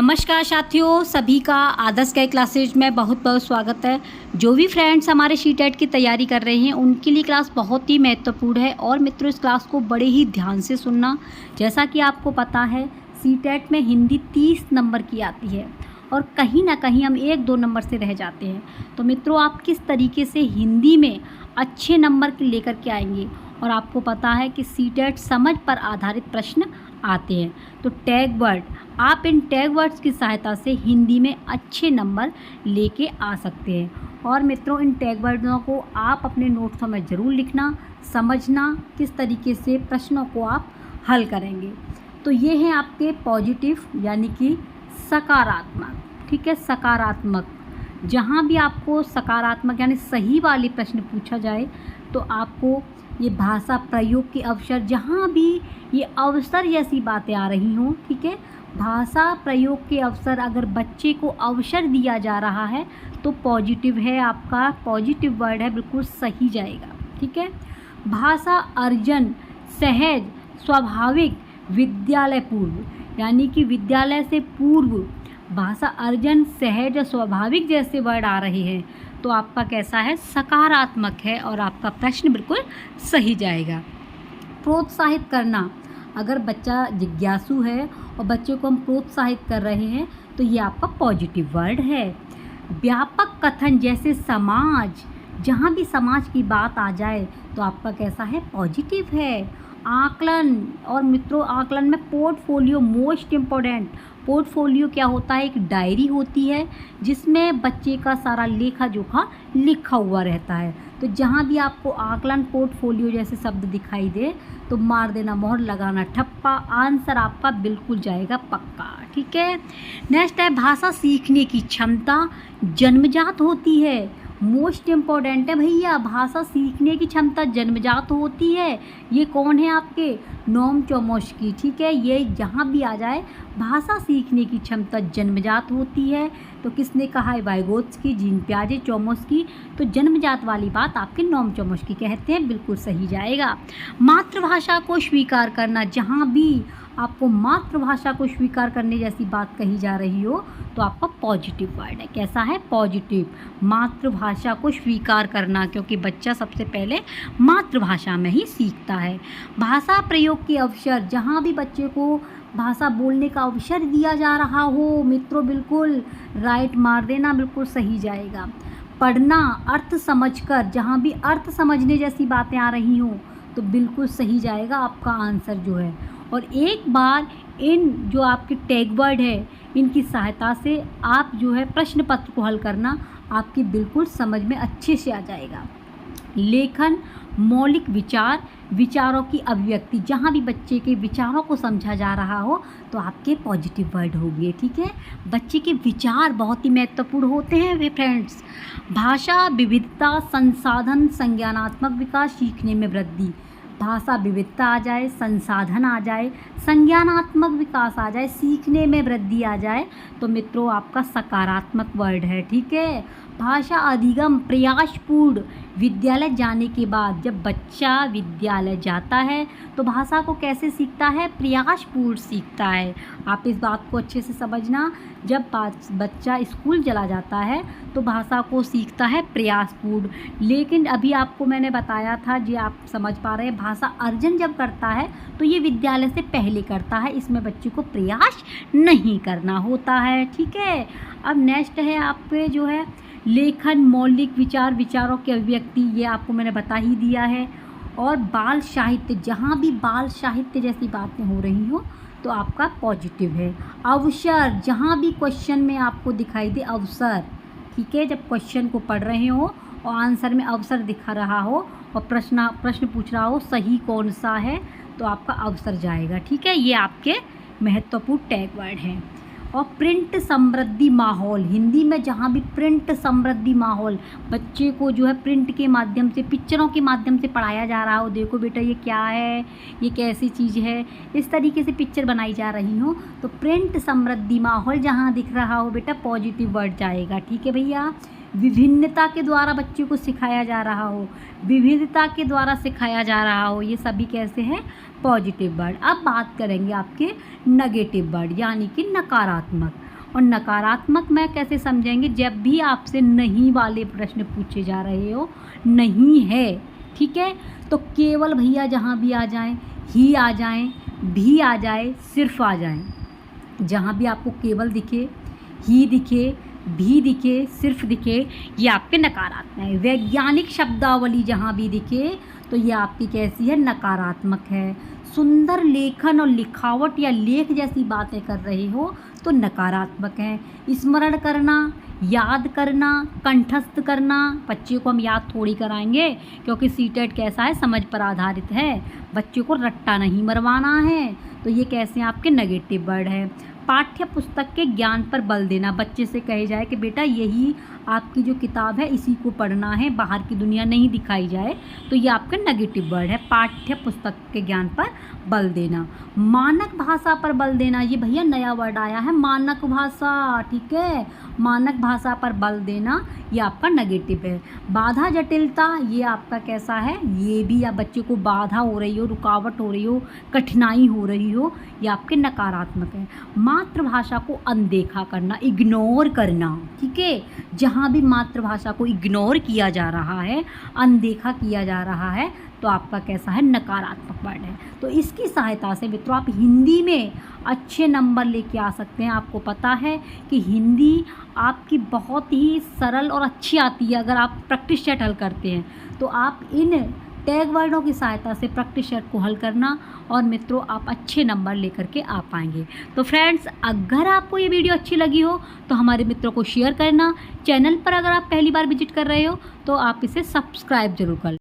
नमस्कार साथियों, सभी का आदर्श के क्लासेज में बहुत बहुत स्वागत है। जो भी फ्रेंड्स हमारे सी-टेट की तैयारी कर रहे हैं उनके लिए क्लास बहुत ही महत्वपूर्ण है और मित्रों इस क्लास को बड़े ही ध्यान से सुनना। जैसा कि आपको पता है सी-टेट में हिंदी 30 नंबर की आती है और कहीं ना कहीं हम 1-2 नंबर से रह जाते हैं। तो मित्रों आप किस तरीके से हिंदी में अच्छे नंबर लेकर के आएंगे, और आपको पता है कि सी-टेट समझ पर आधारित प्रश्न आते हैं। तो टैग वर्ड, आप इन टैग वर्ड्स की सहायता से हिंदी में अच्छे नंबर लेके आ सकते हैं। और मित्रों इन टैग वर्डों को आप अपने नोट्सों में ज़रूर लिखना, समझना किस तरीके से प्रश्नों को आप हल करेंगे। तो ये हैं आपके पॉजिटिव यानी कि सकारात्मक, ठीक है, सकारात्मक। जहाँ भी आपको सकारात्मक यानी सही वाले प्रश्न पूछा जाए तो आपको ये भाषा प्रयोग के अवसर, जहाँ भी ये अवसर जैसी बातें आ रही हों, ठीक है, भाषा प्रयोग के अवसर अगर बच्चे को अवसर दिया जा रहा है तो पॉजिटिव है, आपका पॉजिटिव वर्ड है, बिल्कुल सही जाएगा, ठीक है। भाषा अर्जन, सहज, स्वाभाविक, विद्यालय पूर्व, यानी कि विद्यालय से पूर्व भाषा अर्जन, सहज और स्वाभाविक जैसे वर्ड आ रहे हैं तो आपका कैसा है, सकारात्मक है और आपका प्रश्न बिल्कुल सही जाएगा। प्रोत्साहित करना, अगर बच्चा जिज्ञासु है और बच्चे को हम प्रोत्साहित कर रहे हैं तो ये आपका पॉजिटिव वर्ड है। व्यापक कथन जैसे समाज, जहाँ भी समाज की बात आ जाए तो आपका कैसा है, पॉजिटिव है। आकलन, और मित्रों आकलन में पोर्टफोलियो मोस्ट इम्पोर्टेंट। पोर्टफोलियो क्या होता है, एक डायरी होती है जिसमें बच्चे का सारा लेखा जोखा लिखा हुआ रहता है। तो जहाँ भी आपको आकलन पोर्टफोलियो जैसे शब्द दिखाई दे तो मार देना मोहर, लगाना ठप्पा, आंसर आपका बिल्कुल जाएगा पक्का, ठीक है। नेक्स्ट है भाषा सीखने की क्षमता जन्मजात होती है। मोस्ट इम्पॉर्टेंट है भैया, भाषा सीखने की क्षमता जन्मजात होती है। ये कौन है आपके, नोम चोमस्की, ठीक है। ये जहाँ भी आ जाए भाषा सीखने की क्षमता जन्मजात होती है तो किसने कहा है, वाइगोत्स्की, जीन पियाजे, चोमस्की। तो जन्मजात वाली बात आपके नोम चोमस्की कहते हैं, बिल्कुल सही जाएगा। मातृभाषा को स्वीकार करना, जहाँ भी आपको मातृभाषा को स्वीकार करने जैसी बात कही जा रही हो तो आपका पॉजिटिव वर्ड है, कैसा है, पॉजिटिव। मातृभाषा को स्वीकार करना, क्योंकि बच्चा सबसे पहले मातृभाषा में ही सीखता है। भाषा प्रयोग के अवसर, जहाँ भी बच्चे को भाषा बोलने का अवसर दिया जा रहा हो मित्रों बिल्कुल राइट मार देना, बिल्कुल सही जाएगा। पढ़ना अर्थ समझकर, जहाँ भी अर्थ समझने जैसी बातें आ रही हों तो बिल्कुल सही जाएगा आपका आंसर जो है। और एक बार इन जो आपके टैग वर्ड है इनकी सहायता से आप जो है प्रश्न पत्र को हल करना आपकी बिल्कुल समझ में अच्छे से आ जाएगा। लेखन मौलिक विचार, विचारों की अभिव्यक्ति, जहाँ भी बच्चे के विचारों को समझा जा रहा हो तो आपके पॉजिटिव वर्ड होंगे, ठीक है। बच्चे के विचार बहुत ही महत्वपूर्ण होते हैं वे फ्रेंड्स। भाषा विविधता, संसाधन, संज्ञानात्मक विकास, सीखने में वृद्धि। भाषा विविधता आ जाए, संसाधन आ जाए, संज्ञानात्मक विकास आ जाए, सीखने में वृद्धि आ जाए तो मित्रों आपका सकारात्मक वर्ड है, ठीक है। भाषा अधिगम, प्रयासपूर्ण, विद्यालय जाने के बाद जब बच्चा विद्यालय जाता है तो भाषा को कैसे सीखता है, प्रयासपूर्ण सीखता है। आप इस बात को अच्छे से समझना, जब बच्चा स्कूल चला जाता है तो भाषा को सीखता है प्रयासपूर्ण। लेकिन अभी आपको मैंने बताया था, जी आप समझ पा रहे हैं, भाषा अर्जन जब करता है तो ये विद्यालय से पहले करता है, इसमें बच्चे को प्रयास नहीं करना होता है, ठीक है। अब नेक्स्ट है आपके जो है लेखन मौलिक विचार, विचारों की अभिव्यक्ति, ये आपको मैंने बता ही दिया है। और बाल साहित्य, जहाँ भी बाल साहित्य जैसी बातें हो रही हो तो आपका पॉजिटिव है। अवसर, जहाँ भी क्वेश्चन में आपको दिखाई दे अवसर, ठीक है, जब क्वेश्चन को पढ़ रहे हो और आंसर में अवसर दिखा रहा हो और प्रश्न पूछ रहा हो सही कौन सा है तो आपका अवसर जाएगा, ठीक है। ये आपके महत्वपूर्ण टैग वर्ड हैं। और प्रिंट समृद्धि माहौल, हिंदी में जहाँ भी प्रिंट समृद्धि माहौल, बच्चे को जो है प्रिंट के माध्यम से, पिक्चरों के माध्यम से पढ़ाया जा रहा हो, देखो बेटा ये क्या है, ये कैसी चीज़ है, इस तरीके से पिक्चर बनाई जा रही हो तो प्रिंट समृद्धि माहौल जहाँ दिख रहा हो बेटा पॉजिटिव वर्ड जाएगा, ठीक है भैया। विभिन्नता के द्वारा बच्चे को सिखाया जा रहा हो, विविधता के द्वारा सिखाया जा रहा हो, ये सभी कैसे हैं, पॉजिटिव वर्ड। अब बात करेंगे आपके नेगेटिव वर्ड यानी कि नकारात्मक। और नकारात्मक में कैसे समझेंगे, जब भी आपसे नहीं वाले प्रश्न पूछे जा रहे हो, नहीं है, ठीक है, तो केवल भैया जहाँ भी आ जाएं, ही आ जाएं, भी आ जाए, सिर्फ आ जाएं। जहाँ भी आपको केवल दिखे, ही दिखे, भी दिखे, सिर्फ दिखे, ये आपके नकारात्मक है। वैज्ञानिक शब्दावली जहाँ भी दिखे तो ये आपकी कैसी है, नकारात्मक है। सुंदर लेखन और लिखावट या लेख जैसी बातें कर रहे हो तो नकारात्मक है। स्मरण करना, याद करना, कंठस्थ करना, बच्चे को हम याद थोड़ी कराएंगे क्योंकि सीटेट कैसा है, समझ पर आधारित है, बच्चे को रट्टा नहीं मरवाना है, तो ये कैसे आपके नेगेटिव वर्ड है। पाठ्य पुस्तक के ज्ञान पर बल देना, बच्चे से कहे जाए कि बेटा यही आपकी जो किताब है इसी को पढ़ना है, बाहर की दुनिया नहीं दिखाई जाए, तो ये आपका नेगेटिव वर्ड है। पाठ्य पुस्तक के ज्ञान पर बल देना। मानक भाषा पर बल देना, ये भैया नया वर्ड आया है, मानक भाषा, ठीक है, मानक भाषा पर बल देना ये आपका नेगेटिव है। बाधा जटिलता, ये आपका कैसा है, ये भी या बच्चे को बाधा हो रही हो, रुकावट हो रही हो, कठिनाई हो रही हो, ये आपके नकारात्मक है। मातृभाषा को अनदेखा करना, इग्नोर करना, ठीक है, जहाँ भी मातृभाषा को इग्नोर किया जा रहा है, अनदेखा किया जा रहा है, तो आपका कैसा है, नकारात्मक वर्ड है। तो इसकी सहायता से मित्रों आप हिंदी में अच्छे नंबर लेके आ सकते हैं। आपको पता है कि हिंदी आपकी बहुत ही सरल और अच्छी आती है अगर आप प्रैक्टिस सेट हल करते हैं, तो आप इन टैग वर्डों की सहायता से प्रैक्टिस सेट को हल करना और मित्रों आप अच्छे नंबर लेकर के आ पाएंगे। तो फ्रेंड्स, अगर आपको ये वीडियो अच्छी लगी हो तो हमारे मित्रों को शेयर करना। चैनल पर अगर आप पहली बार विजिट कर रहे हो तो आप इसे सब्सक्राइब जरूर कर